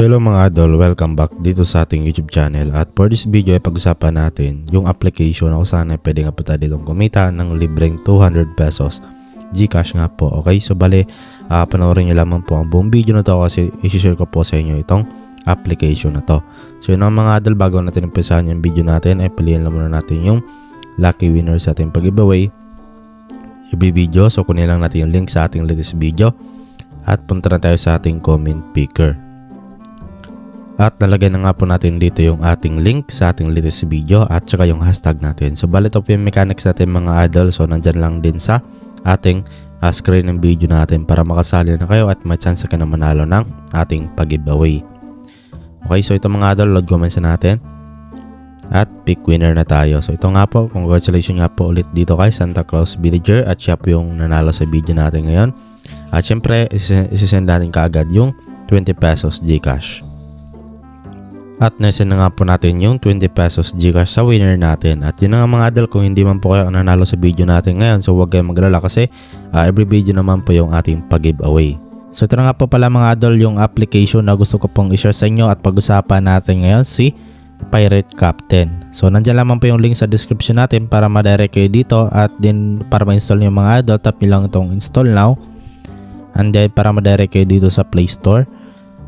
Hello mga idol, welcome back dito sa ating YouTube channel. At for this video ay pag-usapan natin yung application na kung saan ay pwede nga po tayo ditong kumita ng libreng 200 pesos Gcash nga po. Okay, so bale panoorin nyo lamang po ang buong video na to kasi isi-share ko po sa inyo itong application na to. So yun ang mga idol, bago natin umpisahan yung video natin ay piliin lang muna natin yung lucky winner sa ating pag-giveaway every video. So kunin lang natin yung link sa ating latest video at punta na tayo sa ating comment picker. At nalagay na nga po natin dito yung ating link sa ating latest video at saka yung hashtag natin. So bali ito po yung mechanics natin mga idol. So nandyan lang din sa ating screen ng video natin para makasali na kayo at may chance ka na manalo ng ating pag-giveaway. Okay, so ito mga idol, load comments na natin at pick winner na tayo. So ito nga po, congratulations nga po ulit dito kay Santa Claus Villager at siya po yung nanalo sa video natin ngayon. At syempre isisend natin kaagad yung 20 pesos Gcash. At nasend na nga po natin yung 20 pesos Gcash sa winner natin. At yun na nga mga idol, kung hindi man po kayo nanalo sa video natin ngayon, so huwag kayong maglala kasi every video naman po yung ating pag-giveaway. So ito na nga po pala mga idol yung application na gusto ko pong i-share sa inyo at pag-usapan natin ngayon, si Pirate Captain. So nandyan lamang po yung link sa description natin para ma-direct kayo dito at din para ma-install nyo mga idol, tap nyo lang itong install now. And then para ma-direct kayo dito sa Play Store.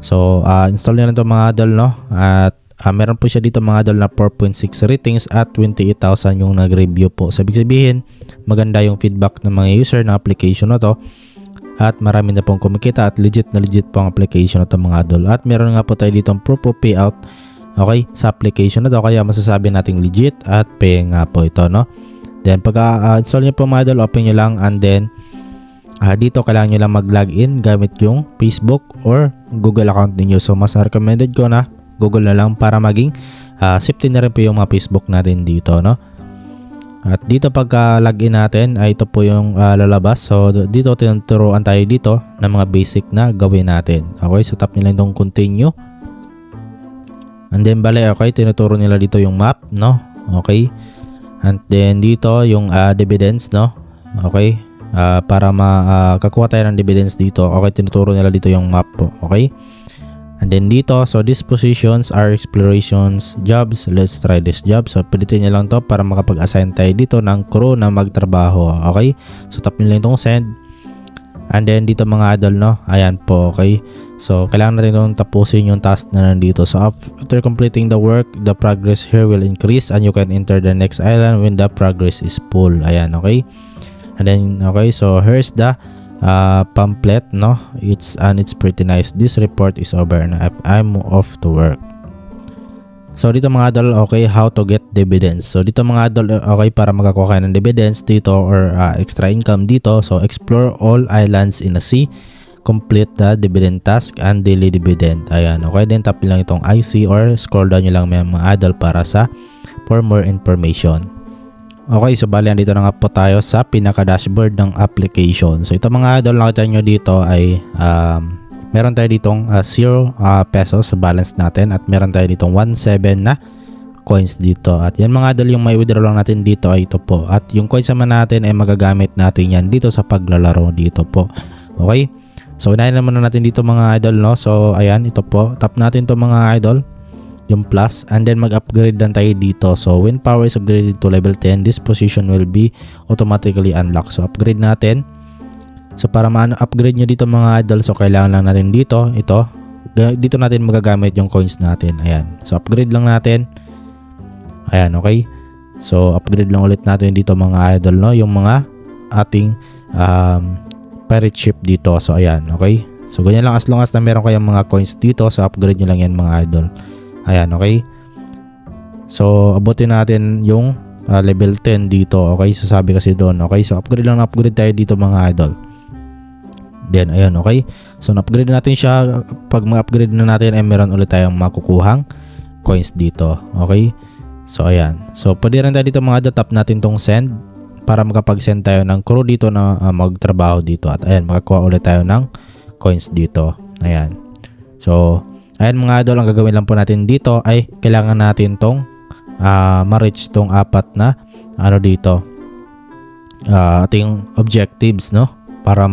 So install nyo na ito mga idol, no? At meron po siya dito mga idol na 4.6 ratings at 28,000 yung nag-review po. Sabi sabihin, maganda yung feedback ng mga user ng application na to. At marami na pong kumikita at legit po ang application na to mga idol. At meron nga po tayo dito ang proof of payout, okay, sa application na to. Kaya masasabi nating legit at pay nga po ito, no? Then pag install nyo po mga idol, open nyo lang and then dito kailangan nyo lang mag-login gamit yung Facebook or Google account niyo. So mas recommended ko na Google na lang para maging safety na rin po yung mga Facebook natin dito, no? At dito pagka login natin ay ito po yung lalabas. So dito tinuturuan tayo dito ng mga basic na gawin natin. Okay, so tap nyo lang itong continue. And then bale, okay, tinuturo nila dito yung map, no? Okay. And then dito yung dividends, no? Okay. Para makakuha tayo ng dividends dito, okay, tinuturo nila dito yung map po, okay. And then dito, so these positions are explorations jobs, let's try this job. So pilitin nyo lang to para makapag-assign tayo dito ng crew na magtrabaho, okay. So tap nyo lang itong send. And then dito mga idol, no, ayan po, okay. So kailangan natin itong tapusin yung task na nandito. So after completing the work, the progress here will increase and you can enter the next island when the progress is full. Ayan, okay. And then okay, so here's the pamphlet, no? It's pretty nice. This report is over and I'm off to work. So dito mga idol, okay, how to get dividends. So dito mga idol, okay, para makakuha kayo ng dividends dito or extra income dito, so explore all islands in the sea, complete the dividend task and daily dividend. Ayan, okay, then tap lang itong IC or scroll down nyo lang mga idol para for more information. Okay, so bali dito na nga po tayo sa pinaka-dashboard ng application. So ito mga idol, nakita nyo dito ay meron tayo ditong 0 pesos sa balance natin at meron tayo ditong 1.7 na coins dito. At yan mga idol, yung may withdraw lang natin dito ay ito po. At yung coins naman natin ay magagamit natin yan dito sa paglalaro dito po. Okay, so unahin naman natin dito mga idol, no? So ayan, ito po, tap natin to mga idol, yung plus, and then mag-upgrade lang tayo dito. So when power is upgraded to level 10, this position will be automatically unlocked. So upgrade natin. So para ma-upgrade nyo dito mga idol, so kailangan lang natin dito, dito natin magagamit yung coins natin. Ayan, so upgrade lang natin. Ayan, okay. So upgrade lang ulit natin dito mga idol, no, yung mga ating pirate ship dito. So ayan, okay. So ganyan lang, as long as na meron kayong mga coins dito, so upgrade nyo lang yan mga idol. Ayan, okay. So abutin natin yung level 10 dito, okay. So sabi kasi doon, okay. So upgrade lang, upgrade tayo dito mga idol. Then ayan, okay. So na-upgrade natin siya. Pag ma-upgrade na natin ay meron ulit tayong makukuhang coins dito, okay. So ayan. So pwede rin tayo dito mga idol, tap natin tong send para makapag-send tayo ng crew dito na magtrabaho dito. At ayan, makakuha ulit tayo ng coins dito. Ayan. So ayan mga idol, ang gagawin lang po natin dito ay kailangan natin tong ma-reach tong apat na dito ating objectives, no? para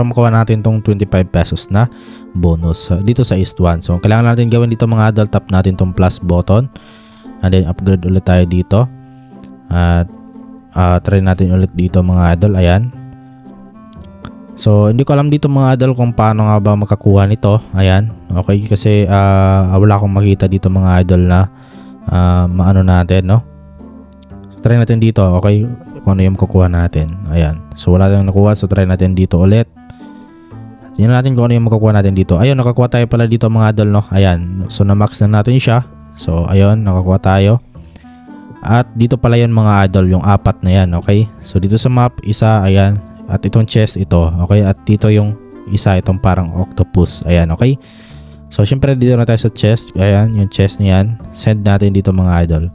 makuha natin tong 25 pesos na bonus dito sa East 1. So kailangan natin gawin dito mga idol, tap natin tong plus button and then upgrade ulit tayo dito at try natin ulit dito mga idol. Ayan, so hindi ko alam dito mga idol kung paano nga ba makakuha nito. Ayan, okay, kasi wala akong makita dito mga idol na maano natin, no? So try natin dito, okay, kung ano yung makukuha natin. Ayan, so wala tayong nakuha, so try natin dito ulit. Tingnan natin kung ano yung makukuha natin dito. Ayun, nakakuha tayo pala dito mga idol, no? Ayan, so na-max na natin siya. So ayun, nakakuha tayo. At dito pala yun mga idol, yung apat na yan, okay? So dito sa map, isa, ayan. At itong chest ito, okay? At dito yung isa, itong parang octopus. Ayan, okay? So syempre dito na tayo sa chest. Ayan, yung chest niyan. Send natin dito mga idol.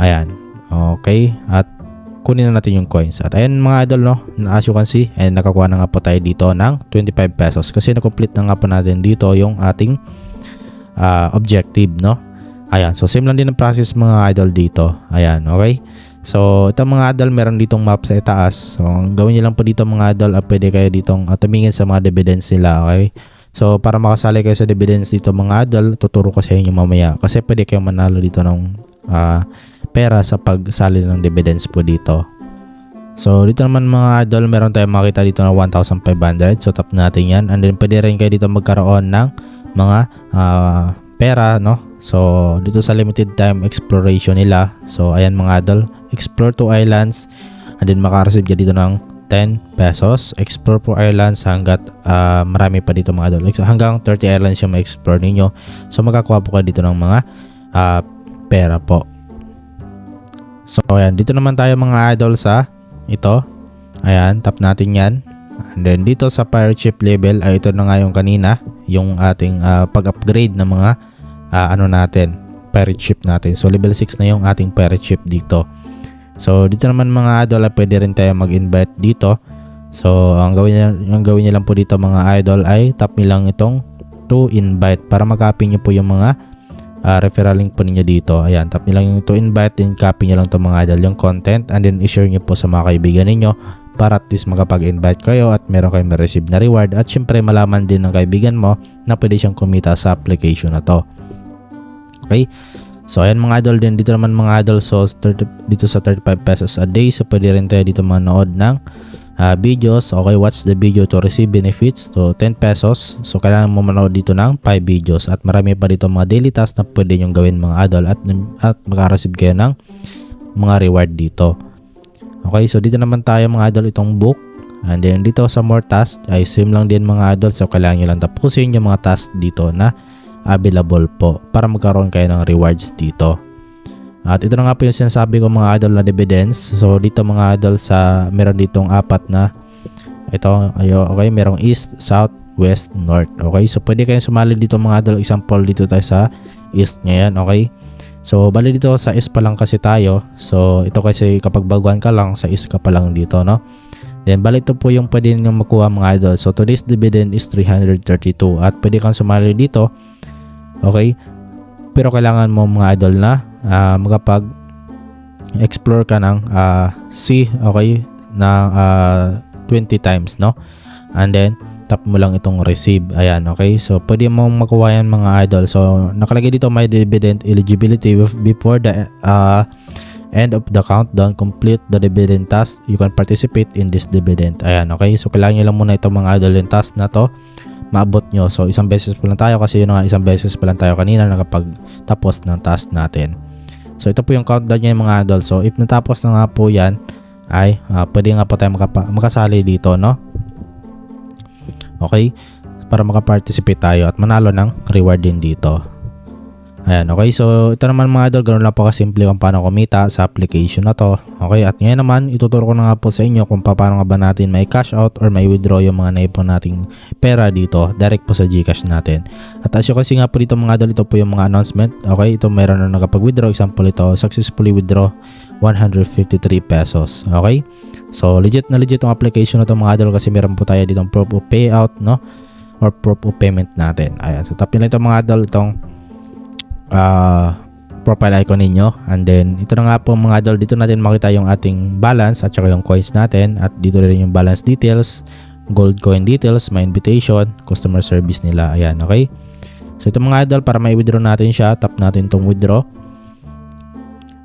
Ayan, okay? At kunin na natin yung coins. At ayan mga idol, no, as you can see, and nakakuha na nga po tayo dito ng 25 pesos kasi na-complete na nga po natin dito yung ating objective, no. Ayan, so same lang din ang process mga idol dito. Ayan, okay. So ito mga idol, meron ditong map sa itaas. So ang gawin nyo lang po dito mga idol, pwede kayo ditong tumingin sa mga dividends nila, okay. So para makasali kayo sa dividends dito mga idol, tuturo ko sa inyo mamaya kasi pwede kayong manalo dito ng pera sa pagsali ng dividends po dito. So dito naman mga idol, meron tayong makita dito na 1,500. So tap natin yan and then pwede rin kayo dito magkaroon ng mga pera, no. So dito sa limited time exploration nila, so ayan mga idol, explore 2 islands and then makareceive ka dito ng 10 pesos. Explore 4 islands hanggat marami pa dito mga idol, hanggang 30 islands yung ma-explore ninyo. So magkakuha po kayo dito ng mga pera po. So ayan, dito naman tayo mga idol sa ito. Ayan, tap natin yan. And then dito sa pirate ship level, ay ito na nga yung kanina, yung ating pag-upgrade ng mga ano natin, pirate ship natin. So level 6 na yung ating pirate ship dito. So dito naman mga idol, pwede rin tayo mag-invite dito. So ang gawin niyo lang po dito mga idol ay tap niyo lang itong to invite para mag-copy niyo po yung mga referral link po ninyo dito. Ayan, tap nyo lang yung to invite, then copy nyo lang to mga idol yung content and then i-share nyo po sa mga kaibigan ninyo para at least makapag-invite kayo at meron kayong ma-receive na reward at syempre malaman din ng kaibigan mo na pwede siyang kumita sa application na to. Okay, so ayan mga idol, din dito naman mga idol, so dito sa 35 pesos a day, so pwede rin tayo dito manood ng videos. Okay, watch the video to receive benefits. So 10 pesos. So kailangan mo manood dito ng 5 videos at marami pa dito mga daily tasks na pwede nyong gawin mga idol at makareceive kayo ng mga reward dito. Okay, so dito naman tayo mga idol, itong book. And then dito sa more tasks ay same lang din mga idol. So kailangan nyo lang tapusin yung mga tasks dito na available po para magkaroon kayo ng rewards dito. At ito na nga po yung sinasabi ko mga idol na dividends. So dito mga idol, sa meron ditong apat na ito, okay, merong east, south, west, north. Okay, so pwede kayong sumali dito mga idol. Example, dito tayo sa east ngayon. Okay, so bali dito sa east pa lang kasi tayo. So ito kasi kapag baguhan ka lang, sa east ka pa lang dito, no. Then bali ito po yung pwede ninyong makuha mga idol. So today's dividend is 332 at pwede kang sumali dito. Okay, pero kailangan mo mga idol na magapag-explore ka ng sea, okay, na 20 times, no? And then tap mo lang itong receive. Ayan, okay, so pwede mo makuha yan mga idol. So nakalagay dito my dividend eligibility before the end of the countdown. Complete the dividend task, you can participate in this dividend. Ayan, okay, so kailangan nyo lang muna itong mga idol yung task na to maabot nyo. So isang beses pa lang tayo kasi yun nga, isang beses pa lang tayo kanina nakapagtapos ng task natin. So ito po yung countdown niya mga idol. So if natapos na nga po yan ay pwede nga po tayo makasali dito, no? Okay, para makaparticipate tayo at manalo ng reward din dito. Ayan, okay, so ito naman mga idol, ganoon lang po kasimple kung paano kumita sa application na to. Okay, at ngayon naman ituturo ko na nga po sa inyo kung paano nga ba natin may cash out or may withdraw yung mga naipon nating pera dito direct po sa GCash natin. At as you can see nga po dito mga idol, ito po yung mga announcement. Okay, ito mayroon na nakapag-withdraw. Example, ito successfully withdraw 153 pesos. Okay, so legit na legit yung application na to mga idol kasi meron po tayo ditong proof of payout, no, or proof of payment natin. Ayan, so tap nyo lang ito mga idol, itong profile icon ninyo, and then ito na nga po mga idol, dito natin makita yung ating balance at saka yung coins natin, at dito rin yung balance details, gold coin details, my invitation, customer service nila. Ayan, okay? So ito mga idol, para mai-withdraw natin siya, tap natin itong withdraw.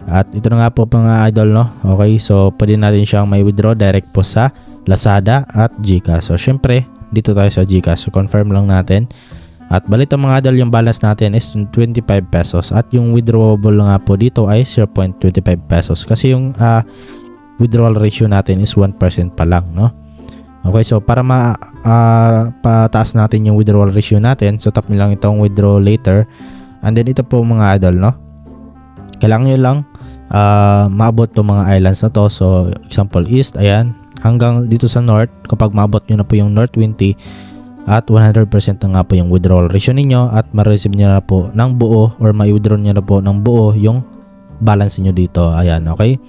At ito na nga po mga idol, no? Okay, so pwede natin siyang mai-withdraw direct po sa Lazada at GCash. So syempre, dito tayo sa GCash. So confirm lang natin. At balita mga idol, yung balance natin is 25 pesos. At yung withdrawable nga po dito ay 0.25 pesos. Kasi yung withdrawal ratio natin is 1% pa lang, no? Okay, so para pataas natin yung withdrawal ratio natin, so tap nyo lang itong withdraw later. And then ito po mga idol, no? Kailangan nyo lang maabot to mga islands na to. So example east, ayan, hanggang dito sa north. Kapag maabot nyo na po yung north 20 at 100% na nga po yung withdrawal ratio ninyo, at ma-receive nyo na po ng buo or ma-withdraw nyo na po ng buo yung balance nyo dito. Ayan, okay?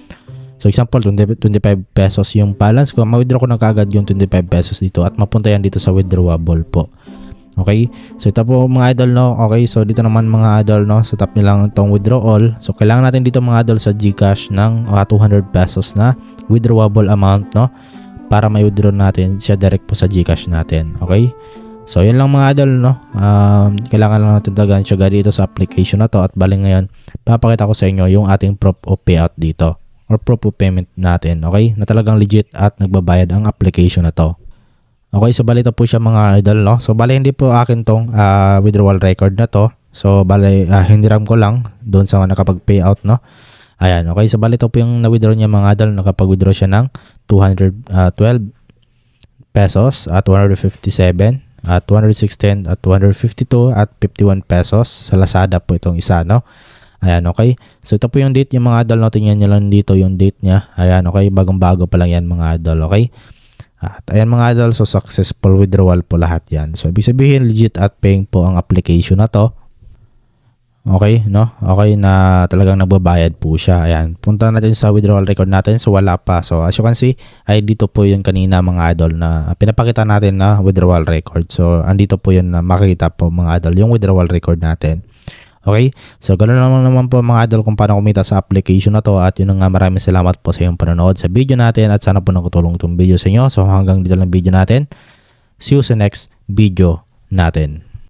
So example, 25 pesos yung balance ko, ma-withdraw ko na kagad yung 25 pesos dito at mapunta yan dito sa withdrawable po. Okay? So ito po mga idol, no? Okay, so dito naman mga idol, no? So tap nyo lang itong withdraw all. So kailangan natin dito mga idol sa GCash ng 200 pesos na withdrawable amount, no? Para may withdraw natin siya direct po sa GCash natin. Okay? So yun lang mga idol, no? Kailangan lang natin tagaan siya dito sa application na to. At bali ngayon, papakita ko sa inyo yung ating proof of payout dito or proof of payment natin. Okay? Na talagang legit at nagbabayad ang application na to. Okay, so bali ito po siya mga idol, no? So bali hindi po akin tong withdrawal record na to. So bali hiniram ko lang doon sa nakapag-payout, no? Ayan, okay. So bali ito po yung na-withdraw niya mga idol. Nakapag-withdraw siya ng 212 pesos at 257 at 216 at 252 at 51 pesos sa Lazada po itong isa, no? Ayan, okay. So ito po yung date yung mga idol, no? Tingnan nyo lang dito yung date niya. Ayan, okay. Bagong-bago pa lang yan mga idol, okay. At ayan mga idol, so successful withdrawal po lahat yan. So ibig sabihin legit at paying po ang application na to. Okay, no? Okay na talagang nagbabayad po siya. Ayan, punta natin sa withdrawal record natin. So wala pa. So as you can see, ay dito po yun kanina mga idol na pinapakita natin na withdrawal record. So andito po yun na makikita po mga idol yung withdrawal record natin. Okay, so ganoon naman po mga idol kung paano kumita sa application na to. At yun nga, maraming salamat po sa iyong panonood sa video natin at sana po nakatulong itong video sa inyo. So hanggang dito lang video natin. See you sa next video natin.